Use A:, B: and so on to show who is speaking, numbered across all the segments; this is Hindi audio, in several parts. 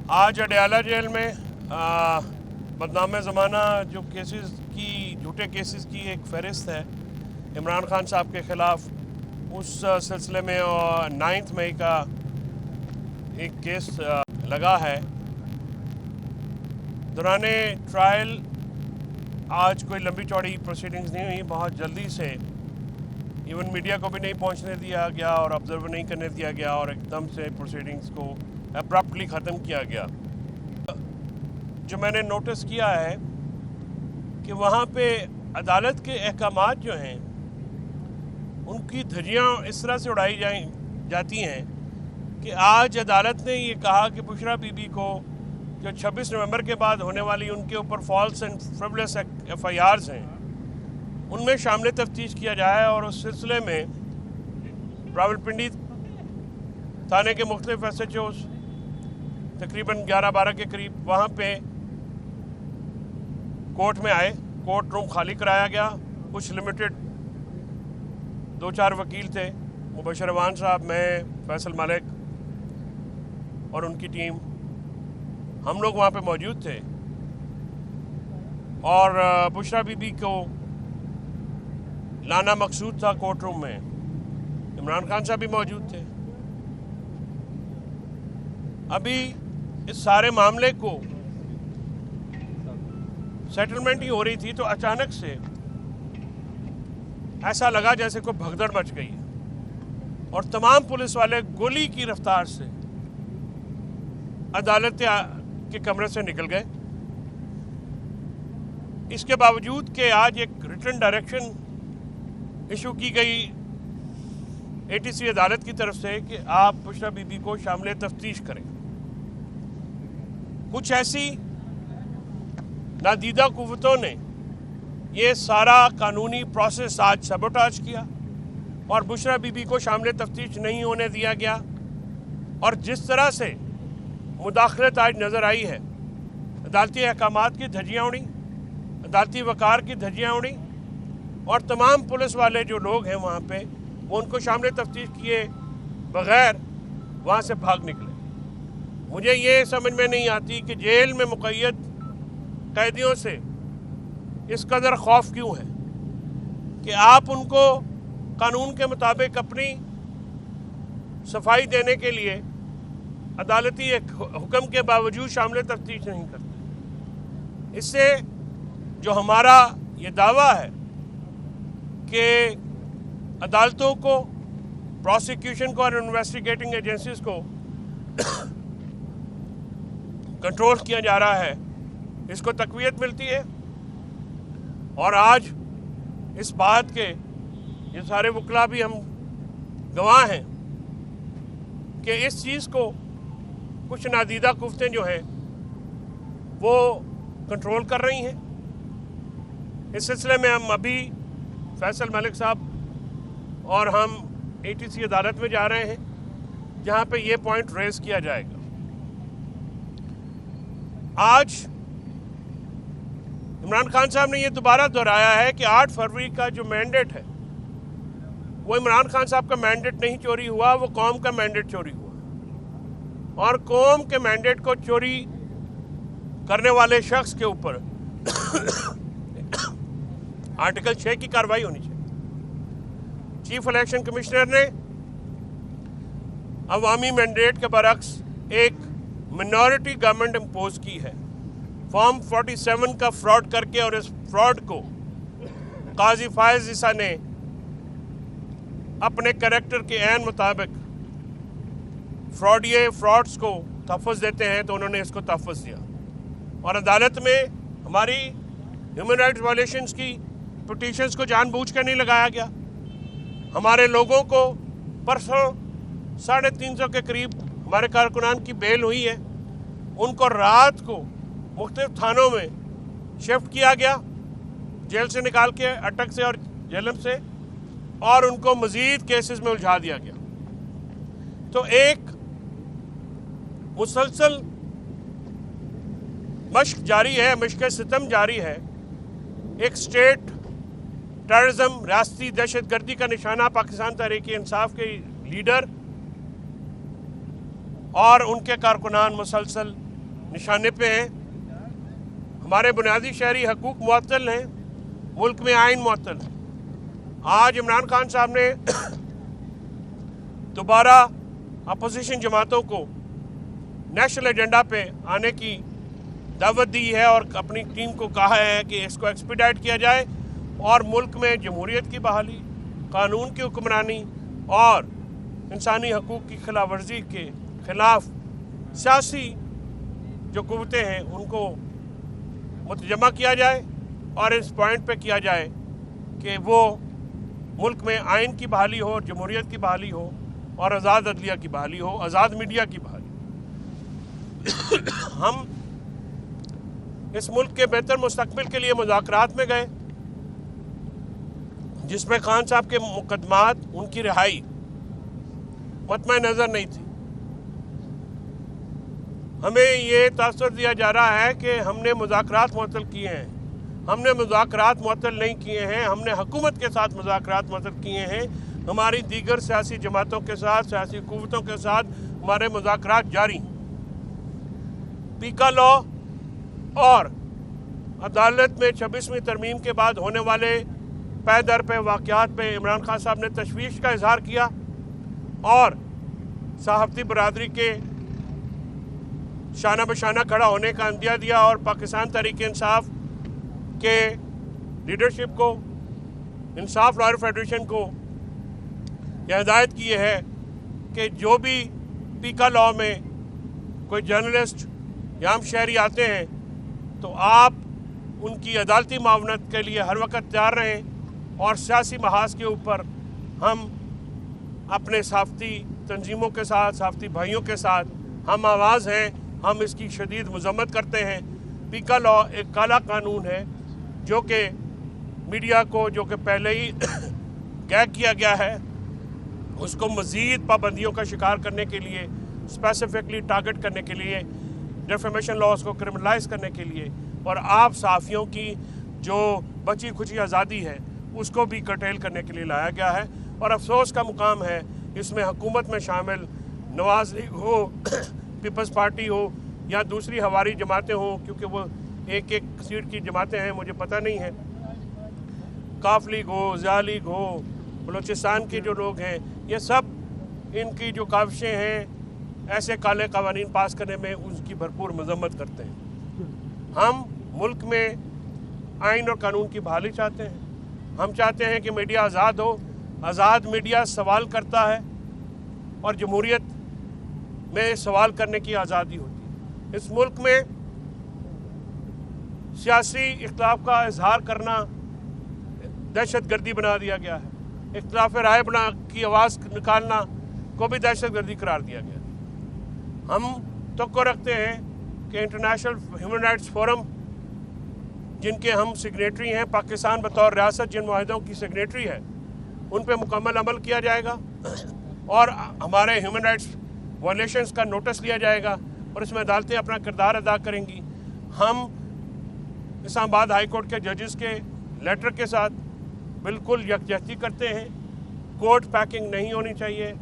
A: आज अडयाला जेल में बदनाम ज़माना जो केसेस की झूठे केसेस की एक फहरिस्त है इमरान खान साहब के ख़िलाफ़, उस सिलसिले में 9 मई का एक केस लगा है। दौरान ट्रायल आज कोई लंबी चौड़ी प्रोसीडिंग्स नहीं हुई, बहुत जल्दी से इवन मीडिया को भी नहीं पहुंचने दिया गया और ऑब्जर्व नहीं करने दिया गया और एकदम से प्रोसीडिंग्स को अब्रप्टली ख़त्म किया गया। जो मैंने नोटिस किया है कि वहाँ पे अदालत के अहकामात जो हैं उनकी धज्जियाँ इस तरह से उड़ाई जाती हैं कि आज अदालत ने ये कहा कि बुशरा बीबी को जो 26 नवंबर के बाद होने वाली उनके ऊपर फॉल्स एंड फ्रिवलेस FIRs हैं उनमें शामिल तफ्तीश किया जाए, और उस सिलसिले में रावलपिंडी थाने के मुख्तलिफ SHOs तकरीबन 11-12 के करीब वहाँ पे कोर्ट में आए। कोर्ट रूम खाली कराया गया। कुछ लिमिटेड 2-4 वकील थे, मुबशर अवान साहब, मैं, फैसल मलिक और उनकी टीम, हम लोग वहाँ पे मौजूद थे। और बुशरा बीबी को लाना मकसूद था कोर्ट रूम में। इमरान खान साहब भी मौजूद थे। अभी इस सारे मामले को सेटलमेंट ही हो रही थी तो अचानक से ऐसा लगा जैसे कोई भगदड़ मच गई और तमाम पुलिस वाले गोली की रफ्तार से अदालत के कमरे से निकल गए। इसके बावजूद कि आज एक रिटन डायरेक्शन इशू की गई ATC अदालत की तरफ से कि आप बुशरा बीबी को शामिल तफ्तीश करें, कुछ ऐसी नादीदा कुव्वतों ने ये सारा कानूनी प्रोसेस आज सबोटाज किया और बुशरा बीबी को शामिल तफ्तीश नहीं होने दिया गया। और जिस तरह से मुदाखलत आज नज़र आई है, अदालती अहकामात की धज्जियाँ उड़ी, अदालती वकार की धज्जियाँ उड़ी और तमाम पुलिस वाले जो लोग हैं वहाँ पे वो उनको शामिल तफ्तीश किए बग़ैर वहाँ से भाग निकले। मुझे ये समझ में नहीं आती कि जेल में मुक़य्यद कैदियों से इस कदर खौफ क्यों है कि आप उनको कानून के मुताबिक अपनी सफाई देने के लिए अदालती एक हुक्म के बावजूद शामिल तफ्तीश नहीं करते। इससे जो हमारा ये दावा है कि अदालतों को, प्रोसिक्यूशन को और इन्वेस्टिगेटिंग एजेंसीज को कंट्रोल किया जा रहा है, इसको तक़वियत मिलती है। और आज इस बात के ये सारे वकला भी हम गवाह हैं कि इस चीज़ को कुछ नादीदा कुफ्तें जो हैं वो कंट्रोल कर रही हैं। इस सिलसिले में हम अभी फैसल मलिक साहब और हम ATC अदालत में जा रहे हैं जहाँ पे ये पॉइंट रेज़ किया जाएगा। आज इमरान खान साहब ने ये दोबारा दोहराया है कि 8 फरवरी का जो मैंडेट है वो इमरान खान साहब का मैंडेट नहीं चोरी हुआ, वो कौम का मैंडेट चोरी हुआ। और कौम के मैंडेट को चोरी करने वाले शख्स के ऊपर आर्टिकल 6 की कार्रवाई होनी चाहिए। चीफ इलेक्शन कमिश्नर ने अवामी मैंडेट के बरक्स एक मिनॉरिटी गवर्नमेंट इम्पोज की है। फॉर्म 47 का फ्रॉड करके, और इस फ्रॉड को काजी फायज ईसा ने अपने कैरेक्टर के ऐन मुताबिक फ्रॉड्स को तहफ़्फ़ुज़ देते हैं तो उन्होंने इसको तहफ़्फ़ुज़ दिया। और अदालत में हमारी ह्यूमन राइट्स वायलेशंस की पिटीशंस को जानबूझ कर नहीं लगाया गया। हमारे लोगों को परसों 350 के करीब हमारे कारकुनान की बेल हुई है, उनको रात को मुख्तलिफ थानों में शिफ्ट किया गया, जेल से निकाल के, अटक से और जेलम से, और उनको मज़ीद केसेस में उलझा दिया गया। तो एक मुसलसल मश्क जारी है, मश्क सितम जारी है। एक स्टेट टेररिज्म, रियासती दहशतगर्दी का निशाना पाकिस्तान तहरीक इंसाफ के लीडर और उनके कारकुनान मुसलसल निशाने पे हैं। हमारे बुनियादी शहरी हकूक़ मुअत्तल हैं, मुल्क में आइन मुअत्तल है। आज इमरान खान साहब ने दोबारा अपोजिशन जमातों को नेशनल एजेंडा पे आने की दावत दी है और अपनी टीम को कहा है कि इसको एक्सपीडाइट किया जाए और मुल्क में जमहूरियत की बहाली, कानून की हुक्मरानी और इंसानी हकूक़ की खिलाफ वर्जी के ख़िलाफ़ सियासी जो कुव्वतें हैं उनको मुतजमा किया जाए और इस पॉइंट पे किया जाए कि वो मुल्क में आइन की बहाली हो, जमहूरियत की बहाली हो और आज़ाद अदलिया की बहाली हो, आज़ाद मीडिया की बहाली। हम इस मुल्क के बेहतर मुस्तकबिल के लिए मुज़ाकरात में गए, जिसमें खान साहब के मुकदमात, उनकी रिहाई मतमय नज़र नहीं थी। हमें ये तासुर दिया जा रहा है कि हमने मुज़ाकरात मुअत्तल किए हैं। हमने मुज़ाकरात मुअत्तल नहीं किए हैं, हमने हुकूमत के साथ मुज़ाकरात मुअत्तल किए हैं। हमारी दीगर सियासी जमातों के साथ, सियासी कुव्वतों के साथ हमारे मुज़ाकरात जारी। पीका लॉ और अदालत में 26वीं तरमीम के बाद होने वाले पै दर पे वाक़यात पे इमरान खान साहब ने तशवीश का इजहार किया और सहाफ़ती बरादरी के शाना बशाना खड़ा होने का अंदिया दिया और पाकिस्तान तहरीक इंसाफ के लीडरशिप को, इंसाफ लॉयर फेडरेशन को यह हिदायत की है कि जो भी पीका लॉ में कोई जर्नलिस्ट या आम शहरी आते हैं तो आप उनकी अदालती मावनत के लिए हर वक्त तैयार रहें और सियासी महाज के ऊपर हम अपने सहाफ़ती तंजीमों के साथ, सहाफ़ती भाइयों के साथ हम आवाज़ हैं। हम इसकी शदीद मज़म्मत करते हैं। पीका लॉ एक काला कानून है जो कि मीडिया को, जो कि पहले ही गैग किया गया है, उसको मज़ीद पाबंदियों का शिकार करने के लिए, स्पेसिफिकली टारगेट करने के लिए, डिफेमेशन लॉज को क्रिमिनलाइज करने के लिए और आप सहाफ़ियों की जो बची खुची आज़ादी है उसको भी कर्टेल करने के लिए लाया गया है। और अफसोस का मुकाम है इसमें हुकूमत में शामिल नवाज लीग हो, पीपल्स पार्टी हो या दूसरी हवारी जमातें हों, क्योंकि वो एक एक सीट की जमातें हैं, मुझे पता नहीं है, काफ लीग हो, ज़िया लीग हो, बलूचिस्तान के जो लोग हैं, ये सब इनकी जो काविशें हैं ऐसे काले कवानीन पास करने में उसकी भरपूर मजम्मत करते हैं। हम मुल्क में आइन और कानून की बहाली चाहते हैं। हम चाहते हैं कि मीडिया आज़ाद हो। आज़ाद मीडिया सवाल करता है और जमहूरियत में सवाल करने की आज़ादी होती है। इस मुल्क में सियासी इख्तिलाफ का इजहार करना दहशतगर्दी बना दिया गया है। इख्तिलाफ राय बना की आवाज़ निकालना को भी दहशतगर्दी करार दिया गया है। हम तो रखते हैं कि इंटरनेशनल ह्यूमन राइट्स फोरम, जिनके हम सिग्नेटरी हैं, पाकिस्तान बतौर रियासत जिन मुआहदों की सिग्नेटरी है, उन पे मुकम्मल अमल किया जाएगा और हमारे ह्यूमन राइट्स वायलेशंस का नोटिस लिया जाएगा और इसमें अदालतें अपना किरदार अदा करेंगी। हम इस्लामाबाद हाई कोर्ट के जजेस के लेटर के साथ बिल्कुल यकजहती करते हैं। कोर्ट पैकिंग नहीं होनी चाहिए,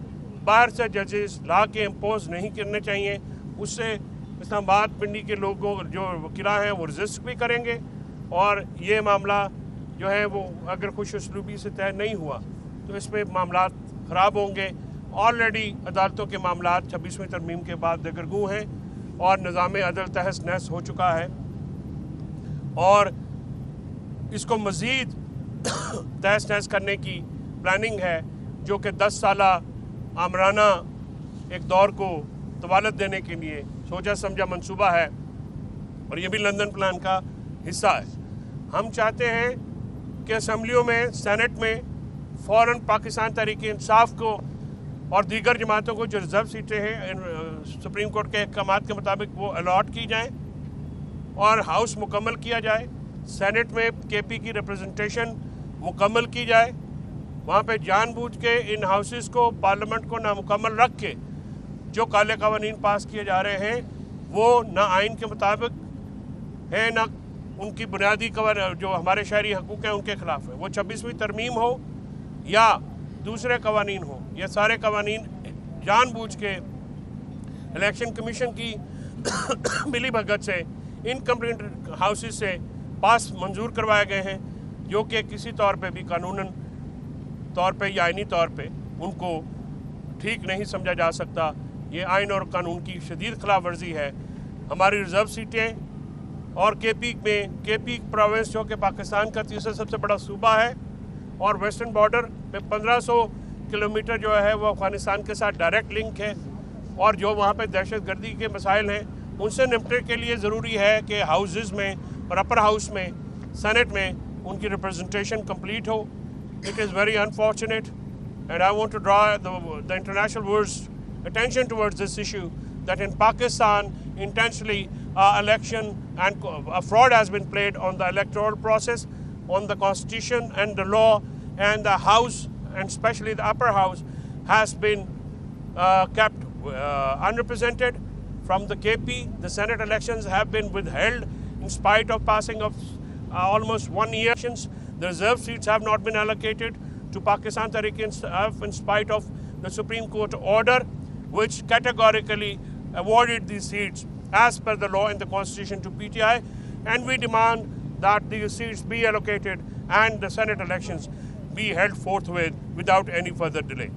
A: बाहर से जजेस ला के इम्पोज नहीं करने चाहिए। उससे इस्लामाबाद पिंडी के लोगों जो वकीला हैं वो रजिस्ट भी करेंगे और ये मामला जो है वो अगर खुश उसलूबी से तय नहीं हुआ तो इसमें मामला ख़राब होंगे। ऑलरेडी अदालतों के मामला 26वीं तरमीम के बाद दगरगू हैं और निज़ाम अदल तहस नहस हो चुका है और इसको मज़ीद तहस नहस करने की प्लानिंग है, जो कि 10 साला आमराना एक दौर को तवालत देने के लिए सोचा समझा मंसूबा है और ये भी लंदन प्लान का हिस्सा है। हम चाहते हैं कि असम्बलियों में, सेनेट में फ़ौरन पाकिस्तान तहरीक इंसाफ को और दीगर जमातों को जो रिजर्व सीटें हैं सुप्रीम कोर्ट के अहकाम के मुताबिक वो अलॉट की जाएँ और हाउस मुकम्मल किया जाए। सेनेट में केपी की रिप्रेजेंटेशन मुकम्मल की जाए। वहाँ पे जानबूझ के इन हाउसेस को, पार्लियामेंट को नामुकम्मल रख के जो काले कवानीन पास किए जा रहे हैं वो ना आइन के मुताबिक है, ना उनकी बुनियादी जो हमारे शहरी हकूक़ हैं उनके ख़िलाफ़ है। वो 26वीं तरमीम हो या दूसरे कवानीन हो, ये सारे कवानीन जानबूझ के इलेक्शन कमीशन की मिली भगत से इनकम्प्लीट हाउसेस से पास मंजूर करवाए गए हैं, जो कि किसी तौर पे भी कानूनन तौर पे या आइनी तौर पे उनको ठीक नहीं समझा जा सकता। ये आइन और कानून की शदीद खिलाफ वर्जी है। हमारी रिज़र्व सीटें और केपी प्रोविंस जो कि पाकिस्तान का तीसरा सबसे बड़ा सूबा है और वेस्टर्न बॉर्डर पे 1500 किलोमीटर जो है वो अफ़गानिस्तान के साथ डायरेक्ट लिंक है, और जो वहाँ पे दहशतगर्दी के मसाइल हैं उनसे निपटने के लिए ज़रूरी है कि हाउसेस में और अपर हाउस में, सेनेट में उनकी रिप्रेजेंटेशन कंप्लीट हो। It is very unfortunate and I want to draw the international world's attention towards this issue that in Pakistan intentionally election and a fraud has been played on the electoral process, on the constitution and the law, and the house and especially the upper house has been kept unrepresented. From the KP, the Senate elections have been withheld in spite of passing of almost 1 year. The reserve seats have not been allocated to Pakistan Tehreek-e-Insaf in spite of the Supreme Court order, which categorically awarded these seats as per the law and the constitution to PTI, and we demand that these seats be allocated and the Senate elections be held forthwith without any further delay.